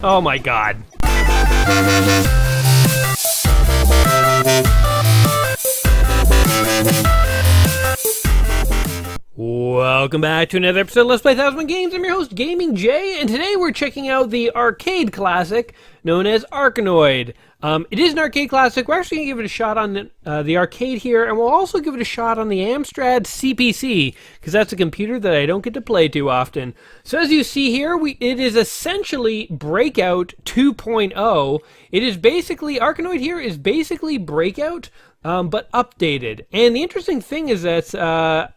Oh my god. Welcome back to another episode of Let's Play 1001 Games. I'm your host, Gaming Jay, and today we're checking out the arcade classic known as Arkanoid. It is an arcade classic. We're actually going to give it a shot on the arcade here, and we'll also give it a shot on the Amstrad CPC, because that's a computer that I don't get to play too often. So as you see here, it is essentially Breakout 2.0. It is basically, Arkanoid here is basically Breakout, but updated. And the interesting thing is that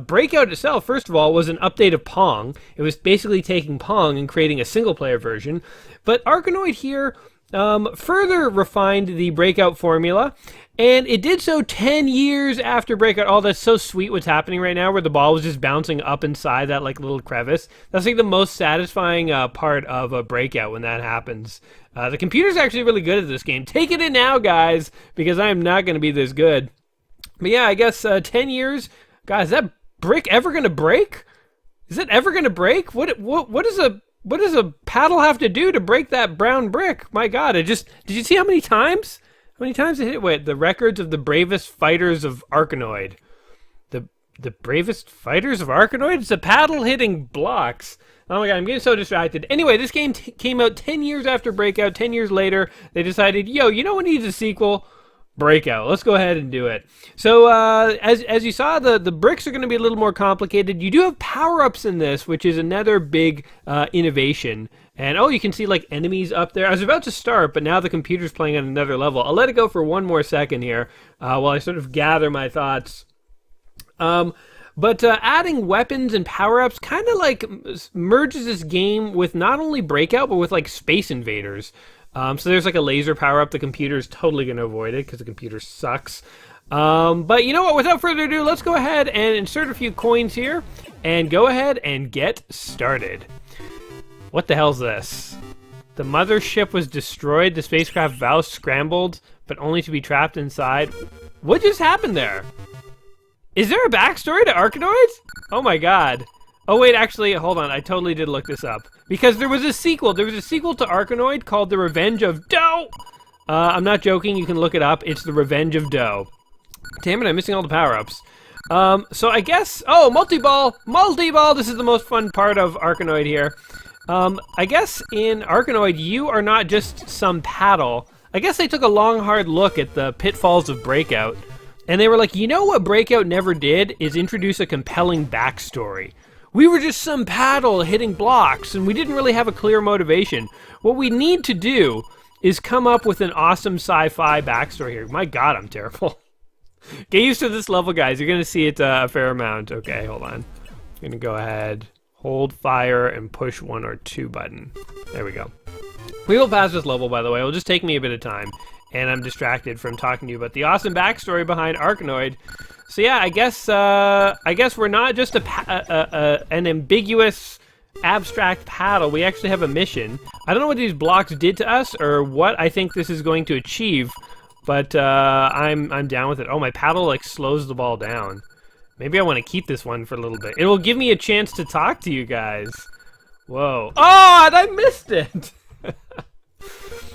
Breakout itself, first of all, was an update of Pong. It was basically taking Pong and creating a single-player version. But Arkanoid here further refined the Breakout formula, and it did so 10 years after Breakout. Oh, that's so sweet what's happening right now, where the ball was just bouncing up inside that like little crevice. That's like the most satisfying part of a Breakout when that happens. The computer's actually really good at this game. Take it in now, guys, because I am not going to be this good. But yeah, I guess 10 years... Guys, is that brick ever gonna break? Is it ever gonna break? What does a paddle have to do to break that brown brick? My God, did you see how many times? How many times it hit? Wait, the records of the bravest fighters of Arkanoid. The bravest fighters of Arkanoid? It's a paddle hitting blocks. Oh my God, I'm getting so distracted. Anyway, this game came out 10 years after Breakout. 10 years later, they decided, yo, you know what needs a sequel? Breakout. Let's go ahead and do it. So as you saw, the bricks are going to be a little more complicated. You do have power-ups in this, which is another big innovation. And oh, you can see like enemies up there. I was about to start, but now the computer's playing on another level. I'll let it go for one more second here while I sort of gather my thoughts. But adding weapons and power-ups kind of like merges this game with not only Breakout, but with like Space Invaders. So there's like a laser power-up. The computer's totally going to avoid it because the computer sucks. But you know what? Without further ado, let's go ahead and insert a few coins here and go ahead and get started. What the hell's this? The mothership was destroyed. The spacecraft valve scrambled, but only to be trapped inside. What just happened there? Is there a backstory to Arkanoid? Oh my God. Oh wait, actually, hold on. I totally did look this up. Because there was a sequel. There was a sequel to Arkanoid called The Revenge of Doe. I'm not joking. You can look it up. It's The Revenge of Doe. Damn it, I'm missing all the power-ups. So I guess... Oh, multi-ball! Multi-ball! This is the most fun part of Arkanoid here. I guess in Arkanoid, you are not just some paddle. I guess they took a long, hard look at the pitfalls of Breakout. And they were like, you know what Breakout never did is introduce a compelling backstory. We were just some paddle hitting blocks, and we didn't really have a clear motivation. What we need to do is come up with an awesome sci-fi backstory here. My God, I'm terrible. Get used to this level, guys. You're going to see it a fair amount. Okay, hold on. I'm going to go ahead, hold fire, and push 1 or 2 button. There we go. We will pass this level, by the way. It'll just take me a bit of time, and I'm distracted from talking to you about the awesome backstory behind Arkanoid. So yeah, I guess we're not just an ambiguous, abstract paddle. We actually have a mission. I don't know what these blocks did to us or what I think this is going to achieve, but I'm down with it. Oh, my paddle like slows the ball down. Maybe I want to keep this one for a little bit. It will give me a chance to talk to you guys. Whoa! Oh, and I missed it.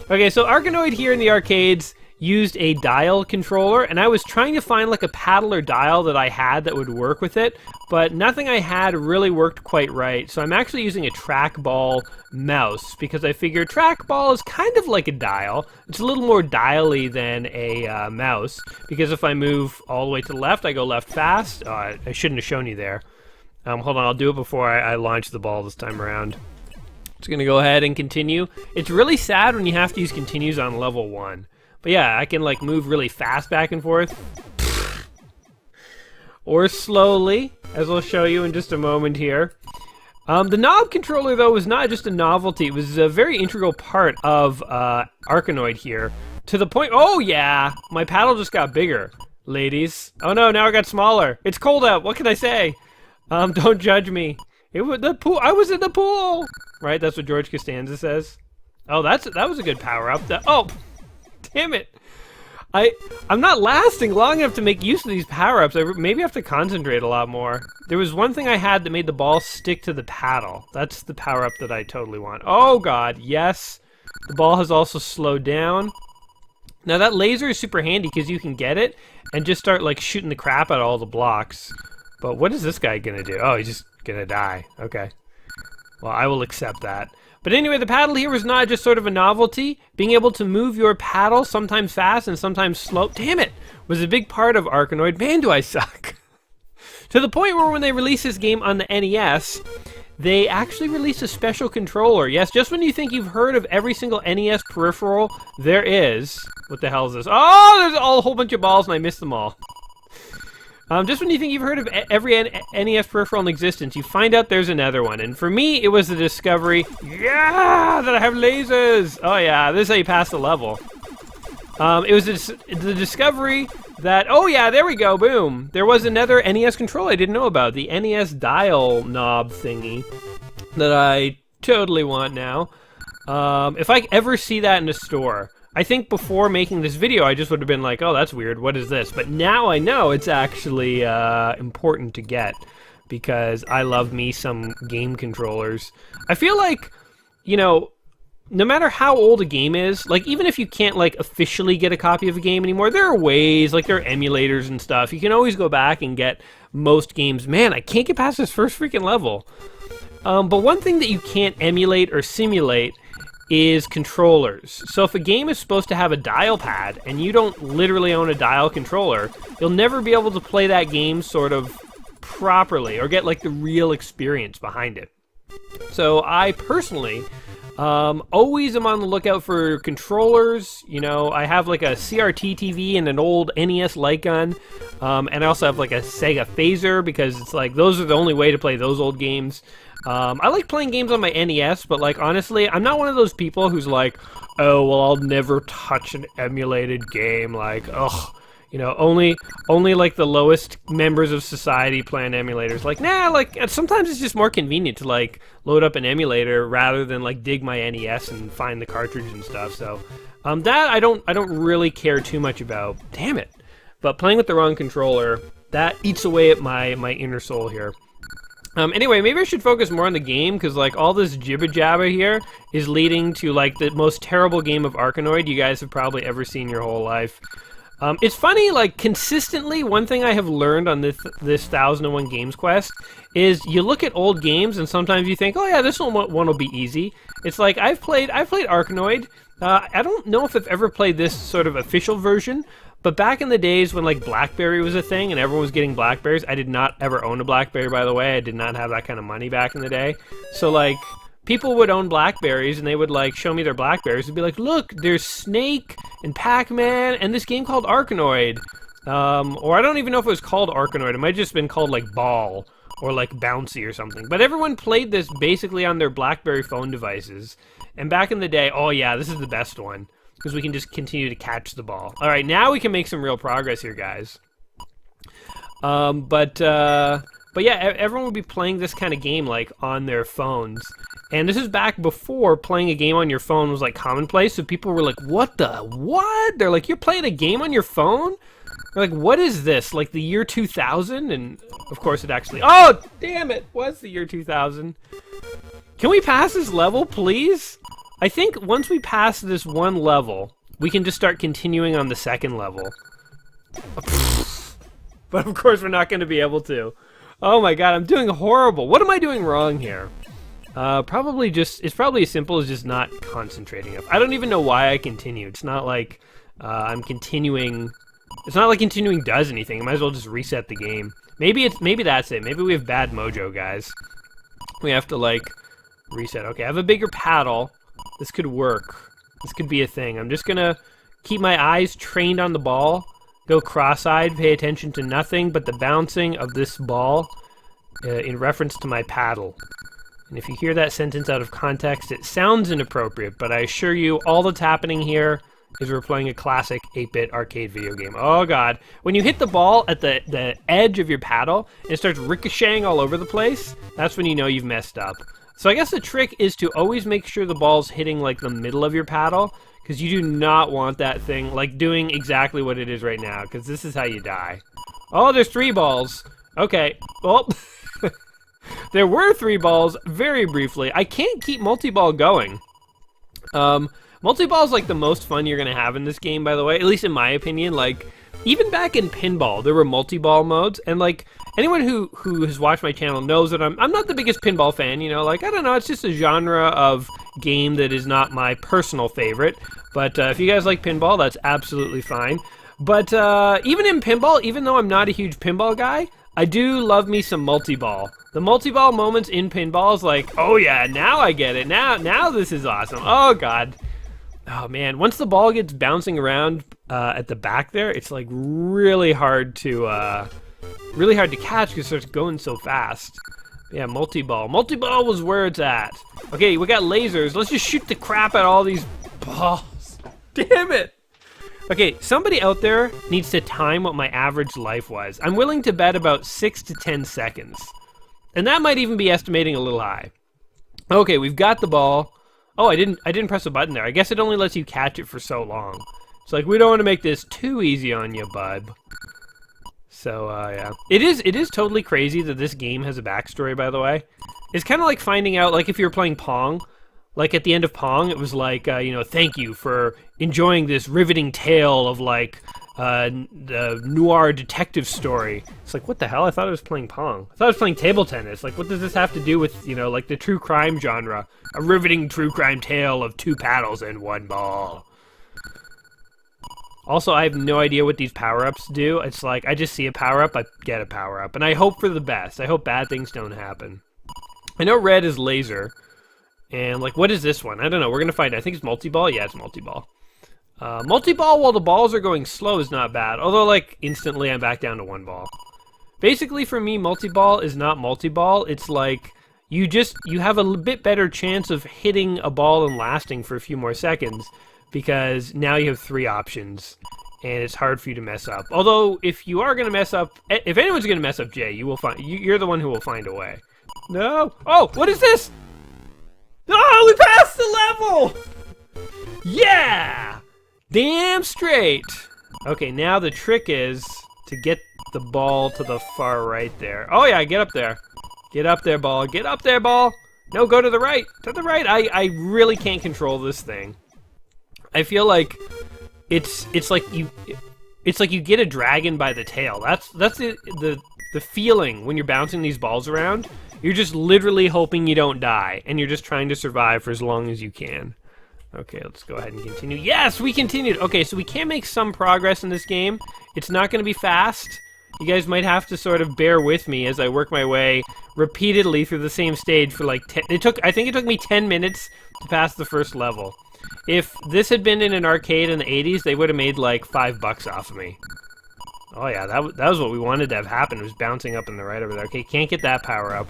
Okay, so Arkanoid here in the arcades used a dial controller, and I was trying to find like a paddle or dial that I had that would work with it, but nothing I had really worked quite right. So I'm actually using a trackball mouse because I figured trackball is kind of like a dial. It's a little more dial-y than a mouse, because if I move all the way to the left, I go left fast. Oh, I shouldn't have shown you there. Hold on, I'll do it before I launch the ball this time around. Just gonna go ahead and continue. It's really sad when you have to use continues on level 1. But yeah, I can like move really fast back and forth. Or slowly, as I'll show you in just a moment here. The knob controller, though, was not just a novelty. It was a very integral part of Arkanoid here. To the point... Oh, yeah! My paddle just got bigger, ladies. Oh, no, now it got smaller. It's cold out. What can I say? Don't judge me. It was the pool. I was in the pool! Right? That's what George Costanza says. Oh, that was a good power-up. Oh! Damn it. I'm not lasting long enough to make use of these power-ups. I maybe have to concentrate a lot more. There was one thing I had that made the ball stick to the paddle. That's the power-up that I totally want. Oh god, yes. The ball has also slowed down. Now that laser is super handy because you can get it and just start like shooting the crap out of all the blocks. But what is this guy gonna do? Oh, he's just gonna die. Okay. Well, I will accept that. But anyway, the paddle here was not just sort of a novelty. Being able to move your paddle, sometimes fast and sometimes slow, damn it, was a big part of Arkanoid. Man, do I suck. To the point where when they released this game on the NES, they actually released a special controller. Yes, just when you think you've heard of every single NES peripheral, there is. What the hell is this? Oh, there's a whole bunch of balls and I missed them all. Just when you think you've heard of every NES peripheral in existence, you find out there's another one. And for me, it was the discovery, yeah, that I have lasers. Oh yeah, this is how you pass the level. It was the discovery that, oh yeah, there we go, boom. There was another NES control I didn't know about, the NES dial knob thingy that I totally want now. If I ever see that in a store, I think before making this video, I just would have been like, oh, that's weird, what is this? But now I know it's actually important to get, because I love me some game controllers. I feel like, you know, no matter how old a game is, like, even if you can't, like, officially get a copy of a game anymore, there are ways, like, there are emulators and stuff. You can always go back and get most games. Man, I can't get past this first freaking level. But one thing that you can't emulate or simulate is controllers. So if a game is supposed to have a dial pad and you don't literally own a dial controller, you'll never be able to play that game sort of properly or get like the real experience behind it. So I personally always am on the lookout for controllers. You know, I have like a CRT TV and an old NES light gun, and I also have like a Sega phaser because it's like those are the only way to play those old games. I like playing games on my NES, but like honestly, I'm not one of those people who's like, oh well, I'll never touch an emulated game. Like, ugh, you know, only like the lowest members of society play on emulators. Like, nah, like sometimes it's just more convenient to like load up an emulator rather than like dig my NES and find the cartridge and stuff. So that I don't really care too much about. Damn it! But playing with the wrong controller, that eats away at my inner soul here. Anyway, maybe I should focus more on the game, because, like, all this jibba-jabba here is leading to, like, the most terrible game of Arkanoid you guys have probably ever seen your whole life. It's funny, like, consistently, one thing I have learned on this 1001 Games Quest is you look at old games, and sometimes you think, oh yeah, this one will be easy. It's like, I've played Arkanoid. I don't know if I've ever played this sort of official version, but back in the days when, like, BlackBerry was a thing and everyone was getting BlackBerries, I did not ever own a BlackBerry, by the way. I did not have that kind of money back in the day. So, like, people would own BlackBerries and they would, like, show me their BlackBerries and be like, look, there's Snake and Pac-Man and this game called Arkanoid. Or I don't even know if it was called Arkanoid. It might have just been called, like, Ball or, like, Bouncy or something. But everyone played this basically on their BlackBerry phone devices. And back in the day, oh yeah, this is the best one, because we can just continue to catch the ball. All right, now we can make some real progress here, guys. But yeah, everyone would be playing this kind of game, like, on their phones. And this is back before playing a game on your phone was, like, commonplace, so people were like, what? They're like, you're playing a game on your phone? They're like, what is this, like the year 2000? And, of course, it actually... Oh, damn it, was the year 2000. Can we pass this level, please? I think once we pass this one level, we can just start continuing on the second level. But of course we're not going to be able to. Oh my god, I'm doing horrible. What am I doing wrong here? It's probably as simple as just not concentrating. I don't even know why I continue. It's not like I'm continuing. It's not like continuing does anything. I might as well just reset the game. Maybe that's it. Maybe we have bad mojo, guys. We have to, like, reset. Okay, I have a bigger paddle. This could work. This could be a thing. I'm just gonna keep my eyes trained on the ball, go cross-eyed, pay attention to nothing but the bouncing of this ball in reference to my paddle. And if you hear that sentence out of context, it sounds inappropriate, but I assure you all that's happening here is we're playing a classic 8-bit arcade video game. Oh god. When you hit the ball at the edge of your paddle and it starts ricocheting all over the place, that's when you know you've messed up. So I guess the trick is to always make sure the ball's hitting, like, the middle of your paddle, because you do not want that thing, like, doing exactly what it is right now, because this is how you die. Oh, there's 3 balls. Okay, well, there were 3 balls very briefly. I can't keep multi-ball going. Multi-ball is, like, the most fun you're going to have in this game, by the way, at least in my opinion. Like, even back in pinball, there were multi-ball modes, and, like, anyone who has watched my channel knows that I'm not the biggest pinball fan, you know, like, I don't know, it's just a genre of game that is not my personal favorite, but if you guys like pinball, that's absolutely fine. But even in pinball, even though I'm not a huge pinball guy, I do love me some multi-ball. The multi-ball moments in pinball is like, oh yeah, now I get it, now this is awesome, oh god. Oh man, once the ball gets bouncing around at the back there, it's like really hard to catch because it starts going so fast. Yeah, multi-ball. Multi-ball was where it's at. Okay, we got lasers. Let's just shoot the crap out of all these balls. Damn it! Okay, somebody out there needs to time what my average life was. I'm willing to bet about 6 to 10 seconds. And that might even be estimating a little high. Okay, we've got the ball. Oh, I didn't press a button there. I guess it only lets you catch it for so long. It's like, we don't want to make this too easy on you, bud. So, yeah. It is totally crazy that this game has a backstory, by the way. It's kind of like finding out, like, if you're playing Pong, like, at the end of Pong, it was like, you know, thank you for enjoying this riveting tale of, like, the noir detective story. It's like, what the hell? I thought I was playing Pong. I thought I was playing table tennis. Like, what does this have to do with, you know, like, the true crime genre? A riveting true crime tale of 2 paddles and 1 ball. Also, I have no idea what these power-ups do. It's like, I just see a power-up, I get a power-up. And I hope for the best. I hope bad things don't happen. I know red is laser. And, like, what is this one? I don't know. We're going to find out. I think it's multi-ball. Yeah, it's multi-ball. Multi-ball while the balls are going slow is not bad. Although, like, instantly I'm back down to 1 ball. Basically, for me, multi-ball is not multi-ball. It's like, you have a bit better chance of hitting a ball and lasting for a few more seconds. Because now you have 3 options, and it's hard for you to mess up. Although, if you are going to mess up, if anyone's going to mess up, Jay, you're the one who will find a way. No! Oh, what is this? Oh, we passed the level! Yeah! Damn straight! Okay, now the trick is to get the ball to the far right there. Oh yeah, get up there. Get up there, ball. Get up there, ball! No, go to the right. To the right. I really can't control this thing. I feel like it's like you get a dragon by the tail. That's the feeling when you're bouncing these balls around. You're just literally hoping you don't die, and you're just trying to survive for as long as you can. Okay, let's go ahead and continue. Yes, we continued. Okay, so we can make some progress in this game. It's not going to be fast. You guys might have to sort of bear with me as I work my way repeatedly through the same stage for like I think it took me 10 minutes to pass the first level. If this had been in an arcade in the 80s, they would have made like $5 off of me. Oh yeah, that was what we wanted to have happen. It was bouncing up in the right over there. Okay, can't get that power up.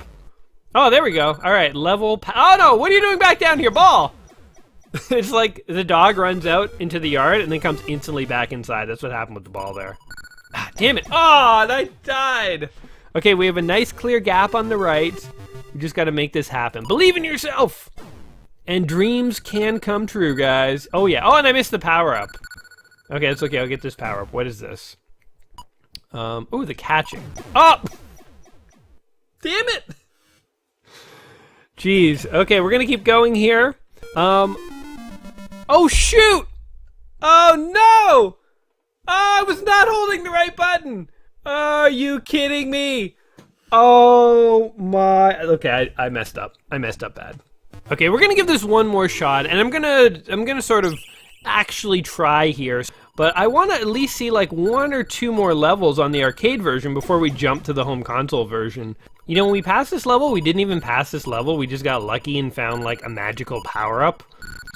Oh, there we go. All right, level. Oh no, what are you doing back down here, ball? It's like the dog runs out into the yard and then comes instantly back inside. That's what happened with the ball there. Ah, damn it. Oh, and I died. Okay, we have a nice clear gap on the right. We just got to make this happen. Believe in yourself. And dreams can come true, guys. Oh, yeah. Oh, and I missed the power-up. Okay, it's okay. I'll get this power-up. What is this? Oh, the catching. Oh! Damn it! Jeez. Okay, we're going to keep going here. Oh, shoot! Oh, no! Oh, I was not holding the right button! Are you kidding me? Oh, my... Okay, I messed up. I messed up bad. Okay, we're gonna give this one more shot, and I'm gonna sort of actually try here. But I want to at least see like 1 or 2 more levels on the arcade version before we jump to the home console version. You know, when we passed this level, we didn't even pass this level. We just got lucky and found like a magical power-up.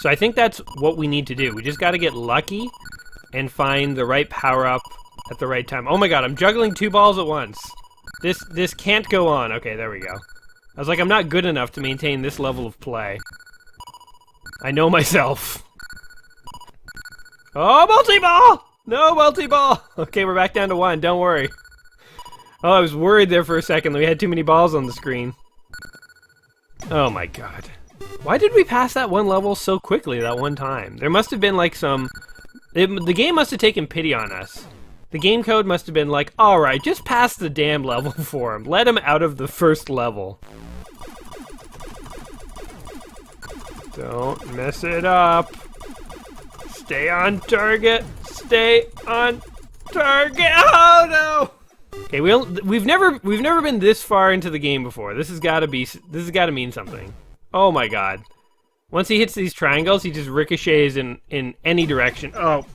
So I think that's what we need to do. We just got to get lucky and find the right power-up at the right time. Oh my god, I'm juggling 2 balls at once. This can't go on. Okay, there we go. I was like, I'm not good enough to maintain this level of play. I know myself. Oh, multi-ball! No, multi-ball! Okay, we're back down to 1, don't worry. Oh, I was worried there for a second that we had too many balls on the screen. Oh my god. Why did we pass that one level so quickly that one time? There must have been like the game must have taken pity on us. The game code must have been like, alright, just pass the damn level for him. Let him out of the first level. Don't mess it up. Stay on target. Stay on target. Oh no! Okay, we've never been this far into the game before. This has got to mean something. Oh my god! Once he hits these triangles, he just ricochets in any direction. Oh!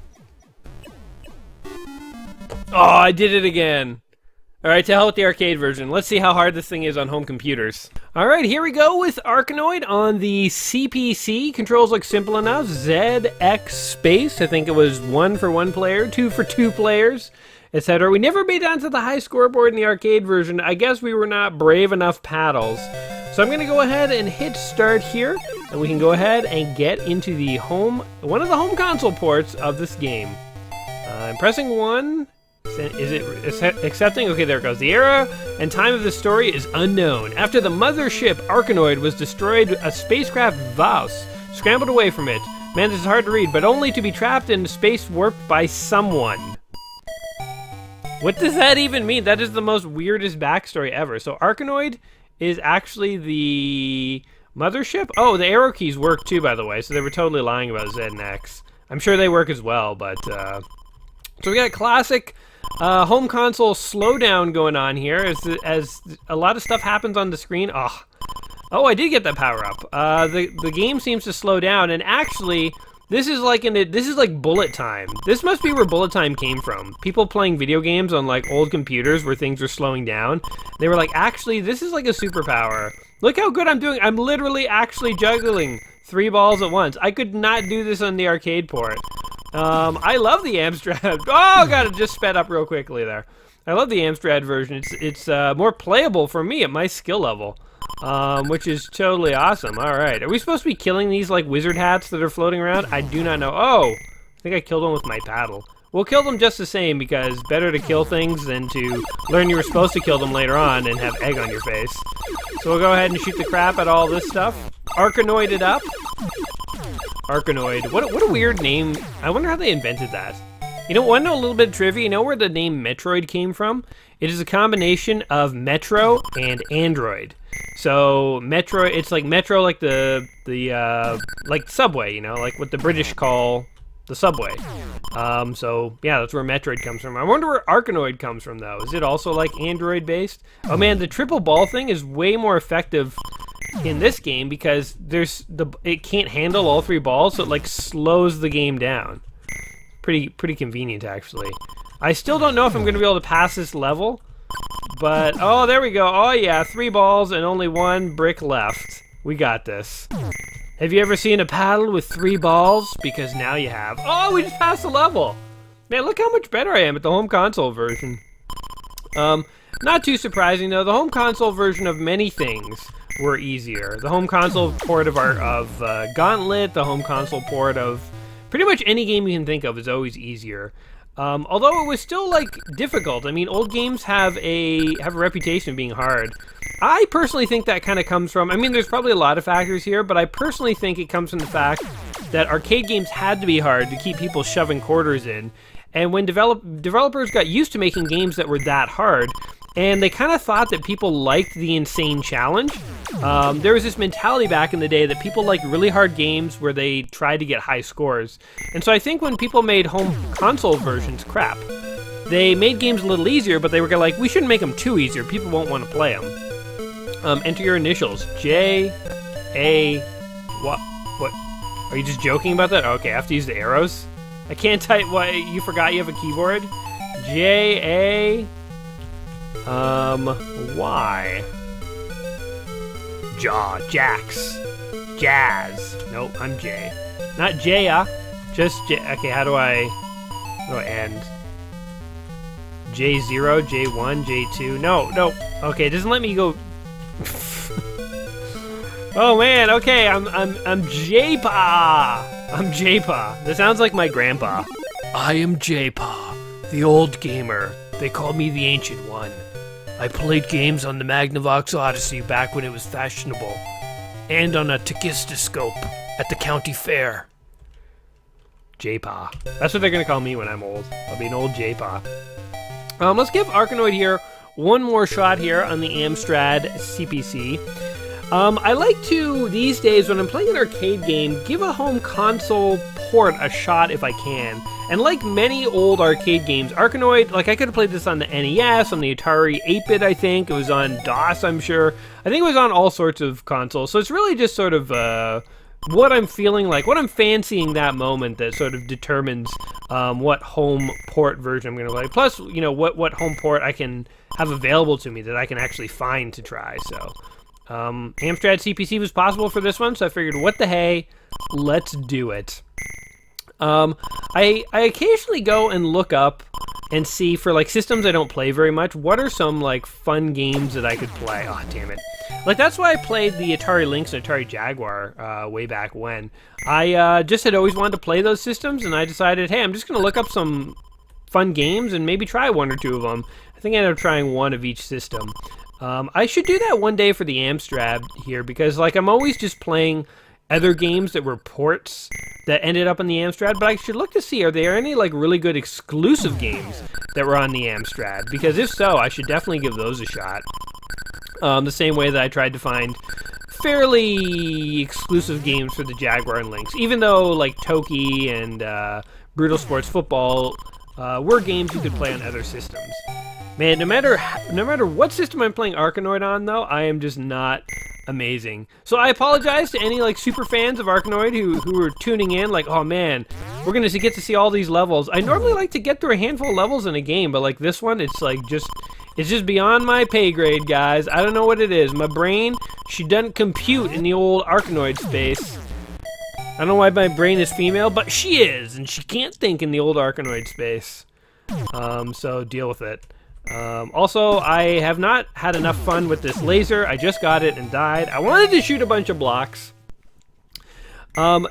Oh, I did it again. All right, to hell with the arcade version. Let's see how hard this thing is on home computers. All right, here we go with Arkanoid on the CPC. Controls look simple enough. ZX space. I think it was 1 for 1 player, 2 for 2 players, etc. We never made it onto the high scoreboard in the arcade version. I guess we were not brave enough paddles. So I'm going to go ahead and hit start here, and we can go ahead and get into the one of the home console ports of this game. I'm pressing 1. Is it accepting? Okay, there it goes. The era and time of the story is unknown. After the mothership Arkanoid was destroyed, a spacecraft Vaus scrambled away from it. Man, this is hard to read, but only to be trapped in space warped by someone. What does that even mean? That is the most weirdest backstory ever. So Arkanoid is actually the mothership? Oh, the arrow keys work too, by the way, so they were totally lying about Z and X. I'm sure they work as well, but... So we got a classic home console slowdown going on here as a lot of stuff happens on the screen. Oh, I did get that power up. The game seems to slow down, and actually, this is like bullet time. This must be where bullet time came from. People playing video games on like old computers where things are slowing down. They were like, actually, this is like a superpower. Look how good I'm doing. I'm literally actually juggling 3 balls at once. I could not do this on the arcade port. I love the Amstrad. Oh, God, it just sped up real quickly there. I love the Amstrad version. It's more playable for me at my skill level, which is totally awesome. All right, are we supposed to be killing these like wizard hats that are floating around? I do not know. Oh, I think I killed one with my paddle. We'll kill them just the same because better to kill things than to learn you were supposed to kill them later on and have egg on your face. So we'll go ahead and shoot the crap at all this stuff. Arkanoid it up. Arkanoid. What a weird name. I wonder how they invented that. You know, want to know a little bit of trivia? You know where the name Metroid came from? It is a combination of Metro and Android. So Metro, it's like Metro, like the like subway. You know, like what the British call the subway. So yeah, that's where Metroid comes from. I wonder where Arkanoid comes from though. Is it also like Android based? Oh man, the triple ball thing is way more effective in this game because it can't handle all 3 balls, so it like slows the game down. Pretty convenient actually. I still don't know if I'm going to be able to pass this level, but oh, there we go. Oh yeah, 3 balls and only 1 brick left. We got this. Have you ever seen a paddle with 3 balls? Because now you have. Oh, we just passed the level. Man, look how much better I am at the home console version. Not too surprising though. The home console version of many things were easier. The home console port of Gauntlet, the home console port of pretty much any game you can think of is always easier. Although it was still like difficult. I mean, old games have a reputation of being hard. I personally think that kind of comes from, I mean, there's probably a lot of factors here, but I personally think it comes from the fact that arcade games had to be hard to keep people shoving quarters in. And when developers got used to making games that were that hard, and they kind of thought that people liked the insane challenge. There was this mentality back in the day that people liked really hard games where they tried to get high scores. And so I think when people made home console versions, they made games a little easier, but they were like, we shouldn't make them too easier. People won't want to play them. Enter your initials. J, A, what? Are you just joking about that? Okay, I have to use the arrows? I can't type, what, you forgot you have a keyboard? J, A... Y. Jax. Jazz. Nope, I'm J. Not Jaya. Just J. Okay, how do I end? J0, J1, J2. No. Okay, it doesn't let me go. Oh man, okay, I'm J-Pa. I'm J-Pa. That sounds like my grandpa. I am J-Pa, the old gamer. They call me the Ancient One. I played games on the Magnavox Odyssey back when it was fashionable. and on a Takistoscope at the county fair. J-Pa. That's what they're going to call me when I'm old. I'll be an old J-Pa. Let's give Arkanoid here one more shot here on the Amstrad CPC. I like to, these days, when I'm playing an arcade game, give a home console port a shot if I can. And like many old arcade games, Arkanoid, like I could have played this on the NES, on the Atari 8-bit, I think. It was on DOS, I'm sure. I think it was on all sorts of consoles. So it's really just sort of what I'm feeling like, what I'm fancying that moment that sort of determines what home port version I'm going to play. Plus, you know, what home port I can have available to me that I can actually find to try. So Amstrad CPC was possible for this one, so I figured, what the hey, let's do it. I occasionally go and look up and see, for like systems I don't play very much, what are some like fun games that I could play. Oh, damn it. Like, that's why I played the Atari Lynx and Atari Jaguar way back when. I just had always wanted to play those systems, and I decided, hey, I'm just going to look up some fun games and maybe try one or two of them. I think I ended up trying one of each system. I should do that one day for the Amstrad here, because like I'm always just playing other games that were ports that ended up on the Amstrad, but I should look to see, are there any like really good exclusive games that were on the Amstrad? Because if so, I should definitely give those a shot. The same way that I tried to find fairly exclusive games for the Jaguar and Lynx, even though like Toki and Brutal Sports Football were games you could play on other systems. Man, no matter what system I'm playing Arkanoid on, though, I am just not amazing. So I apologize to any like super fans of Arkanoid who are tuning in, like, oh man, we're gonna get to see all these levels. I normally like to get through a handful of levels in a game, but like this one, it's like it's just beyond my pay grade, guys. I don't know what it is. My brain, she doesn't compute in the old Arkanoid space. I don't know why my brain is female, but she is, and she can't think in the old Arkanoid space. So deal with it. Also, I have not had enough fun with this laser. I just got it and died. I wanted to shoot a bunch of blocks. The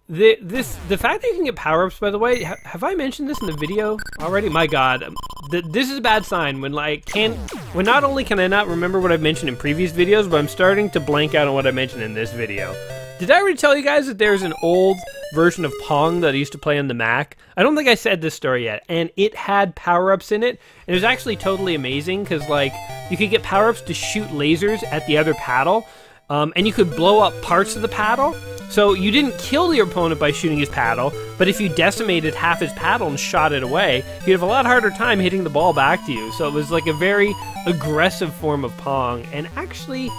fact that you can get power-ups, by the way, have I mentioned this in the video already? My God, this is a bad sign when when not only can I not remember what I've mentioned in previous videos, but I'm starting to blank out on what I mentioned in this video. Did I already tell you guys that there's an old version of Pong that I used to play on the Mac? I don't think I said this story yet, and it had power-ups in it, and it was actually totally amazing, because like you could get power-ups to shoot lasers at the other paddle, and you could blow up parts of the paddle. So you didn't kill your opponent by shooting his paddle, but if you decimated half his paddle and shot it away, you'd have a lot harder time hitting the ball back to you. So it was like a very aggressive form of Pong, and actually,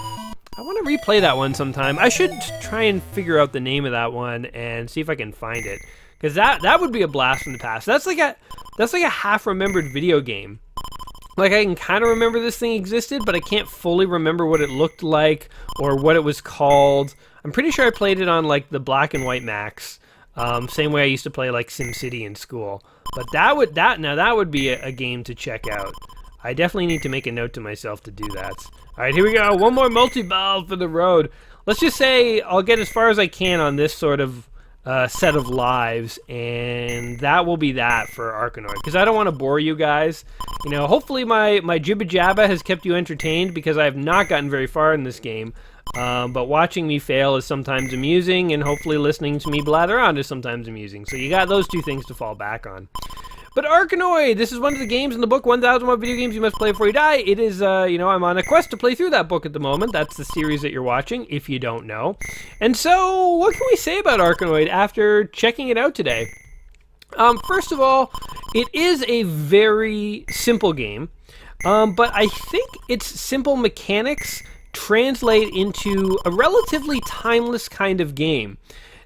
I want to replay that one sometime. I should try and figure out the name of that one and see if I can find it, because that would be a blast from the past. That's like a half-remembered video game. Like, I can kind of remember this thing existed, but I can't fully remember what it looked like or what it was called. I'm pretty sure I played it on like the black and white Macs, same way I used to play like SimCity in school. But that would be a game to check out. I definitely need to make a note to myself to do that. All right, here we go. One more multi-ball for the road. Let's just say I'll get as far as I can on this sort of set of lives, and that will be that for Arkanoid, because I don't want to bore you guys. You know, hopefully my jibba jabba has kept you entertained, because I have not gotten very far in this game. But watching me fail is sometimes amusing, and hopefully listening to me blather on is sometimes amusing. So you got those two things to fall back on. But Arkanoid, this is one of the games in the book, 1001 Video Games You Must Play Before You Die. It is, I'm on a quest to play through that book at the moment. That's the series that you're watching, if you don't know. And so, what can we say about Arkanoid after checking it out today? First of all, it is a very simple game, but I think its simple mechanics translate into a relatively timeless kind of game.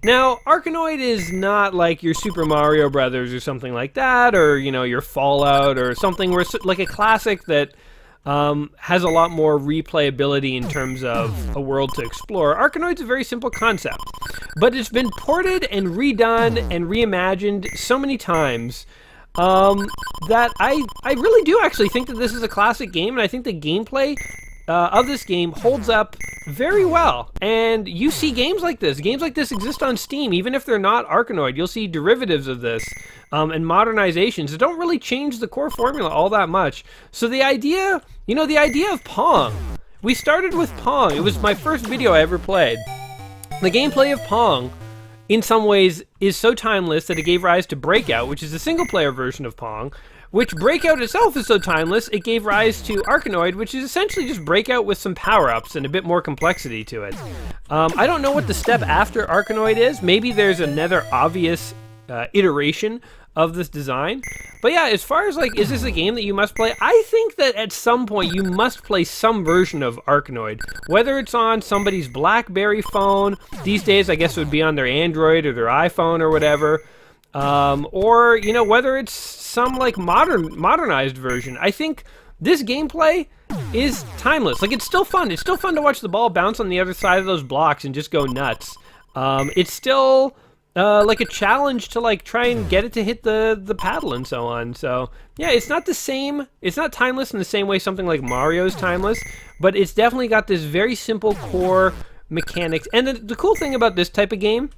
Now, Arkanoid is not like your Super Mario Brothers or something like that, or, your Fallout or something where it's like a classic that has a lot more replayability in terms of a world to explore. Arkanoid's a very simple concept, but it's been ported and redone and reimagined so many times that I really do actually think that this is a classic game, and I think the gameplay of this game holds up very well. And you see games like this exist on Steam, even if they're not Arkanoid. You'll see derivatives of this and modernizations that don't really change the core formula all that much. So the idea of Pong, we started with Pong. It was my first video I ever played. The gameplay of Pong, in some ways, is so timeless that it gave rise to Breakout, which is a single-player version of Pong, which Breakout itself is so timeless, it gave rise to Arkanoid, which is essentially just Breakout with some power-ups and a bit more complexity to it. I don't know what the step after Arkanoid is. Maybe there's another obvious iteration of this design. But yeah, as far as like, is this a game that you must play? I think that at some point you must play some version of Arkanoid. Whether it's on somebody's BlackBerry phone, these days I guess it would be on their Android or their iPhone or whatever. Or, you know, whether it's some like modernized version. I think this gameplay is timeless. Like, it's still fun. It's still fun to watch the ball bounce on the other side of those blocks and just go nuts. It's still like a challenge to like try and get it to hit the paddle and so on. So yeah, it's not the same. It's not timeless in the same way something like Mario is timeless, but it's definitely got this very simple core mechanics. And the cool thing about this type of game,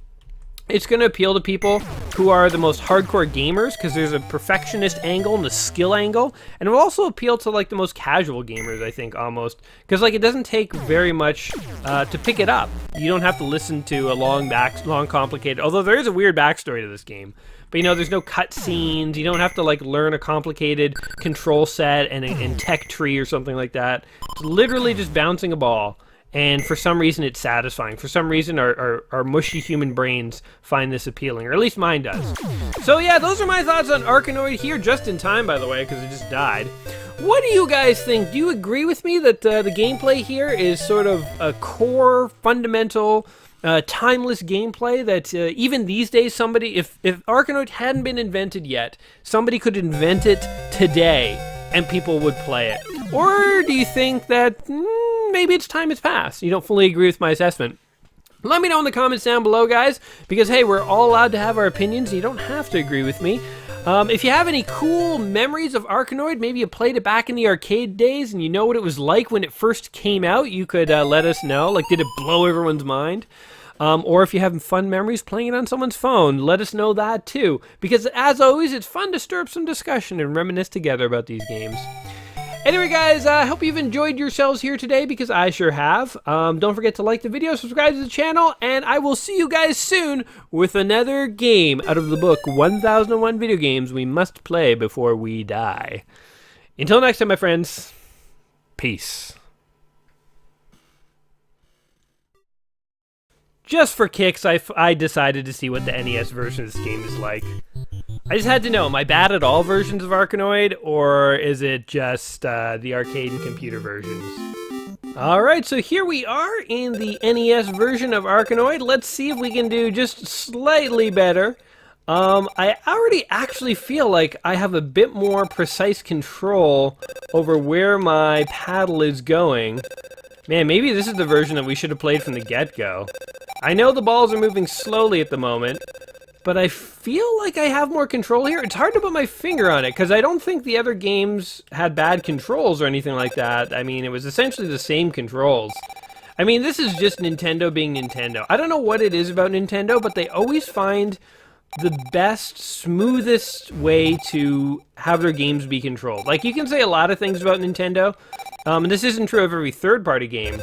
it's going to appeal to people who are the most hardcore gamers, because there's a perfectionist angle and a skill angle, and it will also appeal to like the most casual gamers, I think, almost, because like it doesn't take very much to pick it up. You don't have to listen to a long complicated, although there is a weird backstory to this game. But you know, there's no cutscenes. You don't have to like learn a complicated control set and tech tree or something like that. It's literally just bouncing a ball. And for some reason, it's satisfying. For some reason, our mushy human brains find this appealing, or at least mine does. So yeah, those are my thoughts on Arkanoid here, just in time, by the way, because it just died. What do you guys think? Do you agree with me that the gameplay here is sort of a core, fundamental, timeless gameplay that even these days, somebody, if Arkanoid hadn't been invented yet, somebody could invent it today, and people would play it? Or do you think that maybe it's time has passed? You don't fully agree with my assessment? Let me know in the comments down below, guys, because hey, we're all allowed to have our opinions. You don't have to agree with me. If you have any cool memories of Arkanoid, maybe you played it back in the arcade days and you know what it was like when it first came out, you could let us know. Like, did it blow everyone's mind? Or if you're having fun memories playing it on someone's phone, let us know that too. Because as always, it's fun to stir up some discussion and reminisce together about these games. Anyway, guys, I hope you've enjoyed yourselves here today, because I sure have. Don't forget to like the video, subscribe to the channel, and I will see you guys soon with another game out of the book 1001 Video Games We Must Play Before We Die. Until next time, my friends, peace. Just for kicks, I decided to see what the NES version of this game is like. I just had to know, am I bad at all versions of Arkanoid, or is it just the arcade and computer versions? Alright, so here we are in the NES version of Arkanoid. Let's see if we can do just slightly better. I already actually feel like I have a bit more precise control over where my paddle is going. Man, maybe this is the version that we should have played from the get-go. I know the balls are moving slowly at the moment, but I feel like I have more control here. It's hard to put my finger on it, because I don't think the other games had bad controls or anything like that. I mean, it was essentially the same controls. I mean, this is just Nintendo being Nintendo. I don't know what it is about Nintendo, but they always find the best, smoothest way to have their games be controlled. Like, you can say a lot of things about Nintendo, and this isn't true of every third-party game,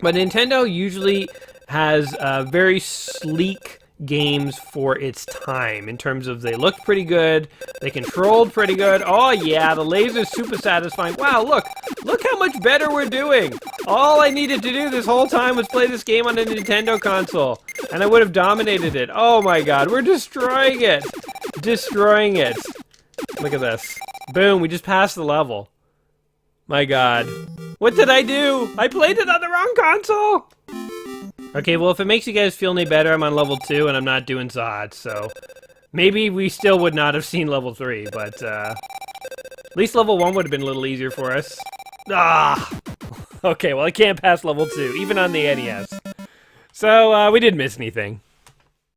but Nintendo usually has very sleek games for its time, in terms of they looked pretty good, they controlled pretty good. Oh yeah, the laser's super satisfying. Wow, look how much better we're doing. All I needed to do this whole time was play this game on a Nintendo console, and I would have dominated it. Oh my god, we're destroying it. Destroying it. Look at this. Boom, we just passed the level. My god. What did I do? I played it on the wrong console! Okay, well, if it makes you guys feel any better, I'm on level 2 and I'm not doing so hot, so maybe we still would not have seen level 3, but at least level 1 would have been a little easier for us. Ah! Okay, well, I can't pass level 2, even on the NES. So, we didn't miss anything.